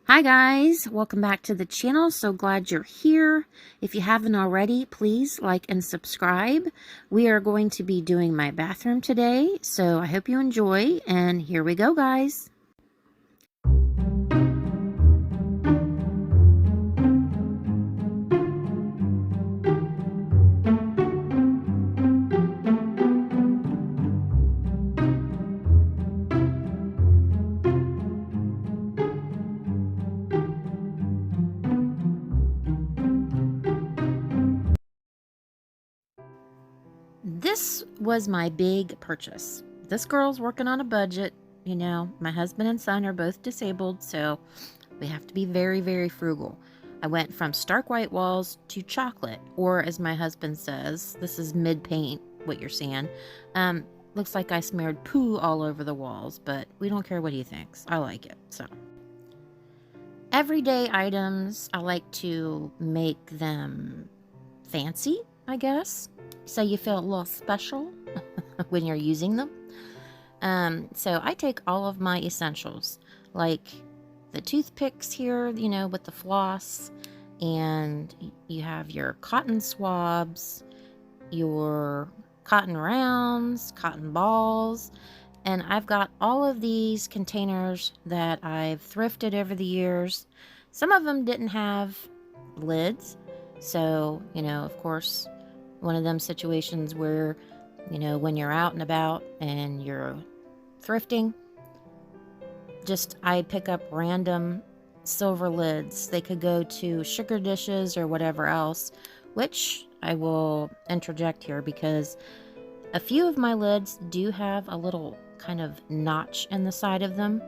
Hi guys, welcome back to the channel. So glad you're here. If you haven't already, please like and subscribe. We are going to be doing my bathroom today, so I hope you enjoy, and here we go guys. This was my big purchase. This girl's working on a budget. You know, my husband and son are both disabled, so we have to be very, very frugal. I went from stark white walls to chocolate, or as my husband says, this is mid-paint, what you're seeing. Looks like I smeared poo all over the walls, but we don't care what he thinks. I like it, so. Everyday items, I like to make them fancy, I guess, so you feel a little special when you're using them. So I take all of my essentials, like the toothpicks here, you know, with the floss, and you have your cotton swabs, your cotton rounds, cotton balls, and I've got all of these containers that I've thrifted over the years. Some of them didn't have lids, so, you know, of course, one of them situations where, you know, when you're out and about and you're thrifting, just I pick up random silver lids. They could go to sugar dishes or whatever else, which I will interject here because a few of my lids do have a little kind of notch in the side of them,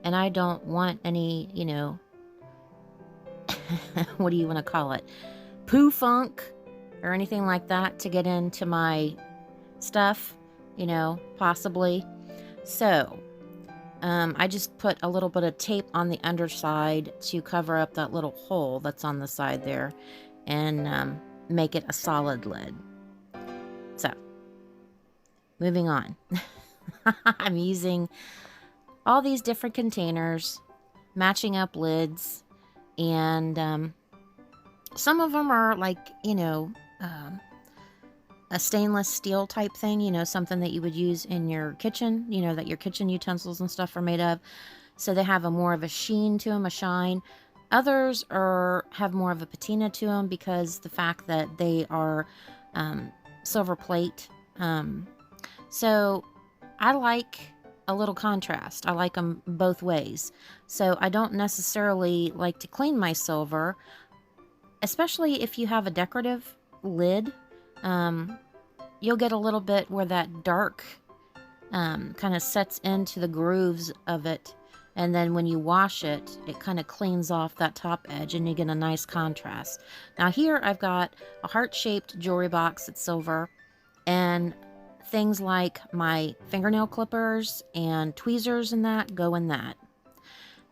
and I don't want any, you know, what do you want to call it, poo funk or anything like that to get into my stuff, you know, possibly. So I just put a little bit of tape on the underside to cover up that little hole that's on the side there and make it a solid lid. So moving on. I'm using all these different containers, matching up lids, and some of them are like, you know, a stainless steel type thing, you know, something that you would use in your kitchen, you know, that your kitchen utensils and stuff are made of. So they have a more of a sheen to them, a shine. Others have more of a patina to them because the fact that they are silver plate. So I like a little contrast. I like them both ways. So I don't necessarily like to clean my silver, especially if you have a decorative lid. You'll get a little bit where that dark kind of sets into the grooves of it, and then when you wash it, it kind of cleans off that top edge and you get a nice contrast. Now here I've got a heart-shaped jewelry box that's silver, and things like my fingernail clippers and tweezers and that go in that.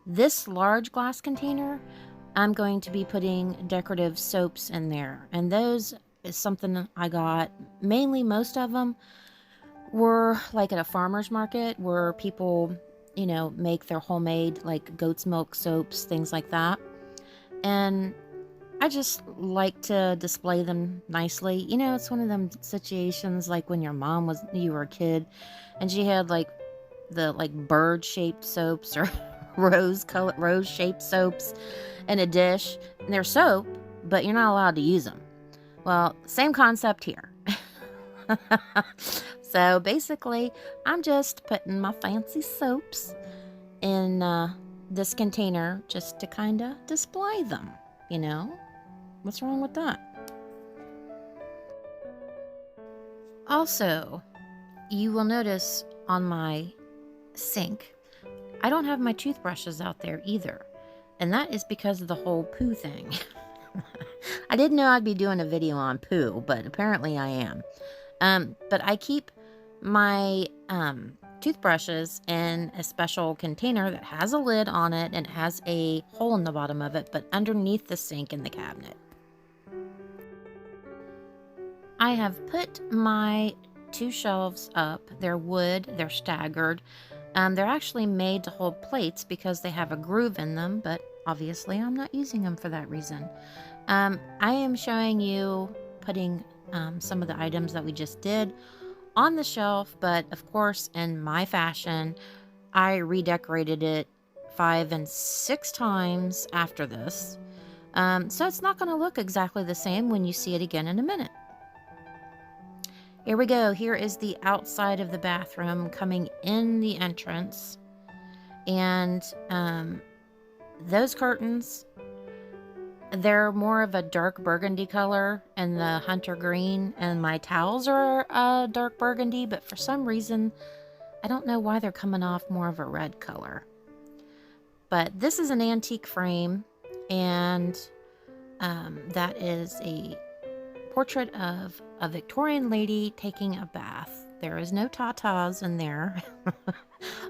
This large glass container, I'm going to be putting decorative soaps in there, and those is something I got. Mainly, most of them were like at a farmer's market where people, you know, make their homemade like goat's milk soaps, things like that. And I just like to display them nicely. You know, it's one of them situations like when you were a kid and she had like the like bird shaped soaps or rose shaped soaps in a dish, and they're soap, but you're not allowed to use them. Well, same concept here. So basically, I'm just putting my fancy soaps in this container just to kind of display them, you know? What's wrong with that? Also, you will notice on my sink, I don't have my toothbrushes out there either. And that is because of the whole poo thing. I didn't know I'd be doing a video on poo, but apparently I am. But I keep my toothbrushes in a special container that has a lid on it and has a hole in the bottom of it, but underneath the sink in the cabinet. I have put my 2 shelves up. They're wood, they're staggered. They're actually made to hold plates because they have a groove in them, but obviously I'm not using them for that reason. I am showing you putting some of the items that we just did on the shelf, but of course, in my fashion, I redecorated it 5 and 6 times after this. So it's not going to look exactly the same when you see it again in a minute. Here we go. Here is the outside of the bathroom coming in the entrance. And those curtains, they're more of a dark burgundy color and the hunter green. And my towels are dark burgundy, but for some reason, I don't know why they're coming off more of a red color. But this is an antique frame, and that is a portrait of a Victorian lady taking a bath. There is no tatas in there.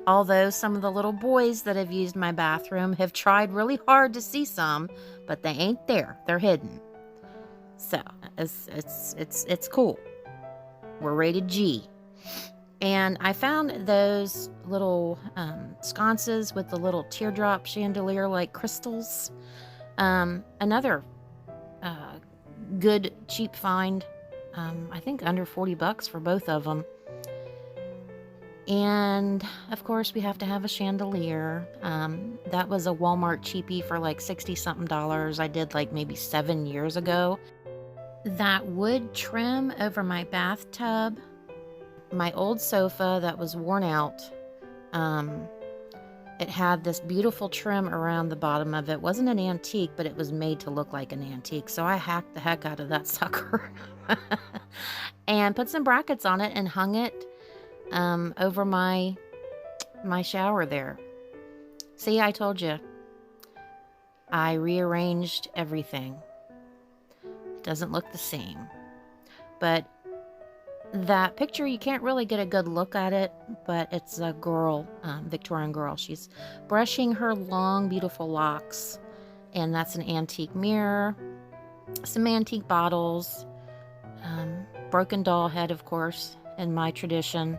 Although some of the little boys that have used my bathroom have tried really hard to see some, but they ain't there. They're hidden. So it's cool. We're rated G. And I found those little sconces with the little teardrop chandelier like crystals. Another good cheap find. I think under 40 bucks for both of them. And of course we have to have a chandelier. That was a Walmart cheapie for like 60 something dollars. I did like maybe 7 years ago. That wood trim over my bathtub, my old sofa that was worn out, it had this beautiful trim around the bottom of it. It wasn't an antique, but it was made to look like an antique. So I hacked the heck out of that sucker and put some brackets on it and hung it over my shower there. See, I told you. I rearranged everything. It doesn't look the same. But that picture, you can't really get a good look at it, but it's a girl, Victorian girl. She's brushing her long, beautiful locks, and that's an antique mirror, some antique bottles, broken doll head, of course, in my tradition.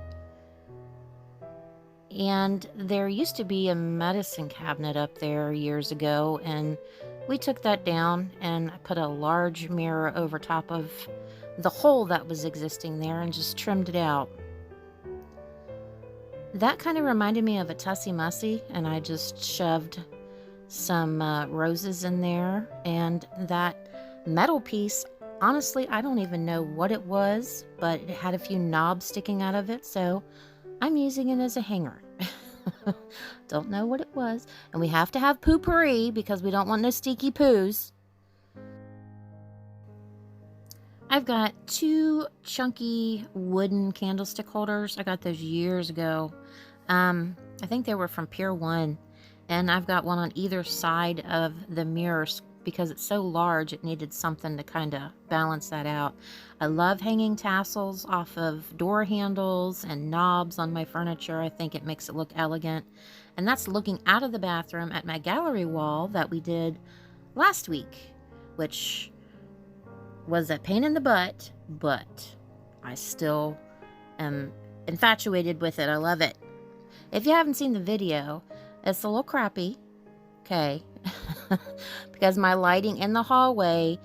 And there used to be a medicine cabinet up there years ago, and we took that down and I put a large mirror over top of the hole that was existing there and just trimmed it out. That kind of reminded me of a Tussie Mussy, and I just shoved some roses in there. And that metal piece, honestly, I don't even know what it was, but it had a few knobs sticking out of it, so I'm using it as a hanger. Don't know what it was. And we have to have poo-pourri because we don't want no stinky poos. I've got 2 chunky wooden candlestick holders. I got those years ago. I think they were from Pier 1. And I've got one on either side of the mirrors because it's so large, it needed something to kind of balance that out. I love hanging tassels off of door handles and knobs on my furniture. I think it makes it look elegant. And that's looking out of the bathroom at my gallery wall that we did last week, which was a pain in the butt, but I still am infatuated with it. I love it. If you haven't seen the video, it's a little crappy, okay, because my lighting in the hallway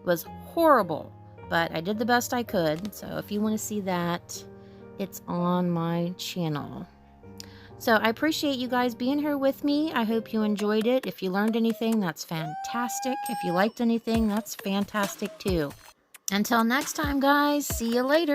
was horrible, but I did the best I could. So if you want to see that, it's on my channel. So I appreciate you guys being here with me. I hope you enjoyed it. If you learned anything, that's fantastic. If you liked anything, that's fantastic too. Until next time, guys, see you later.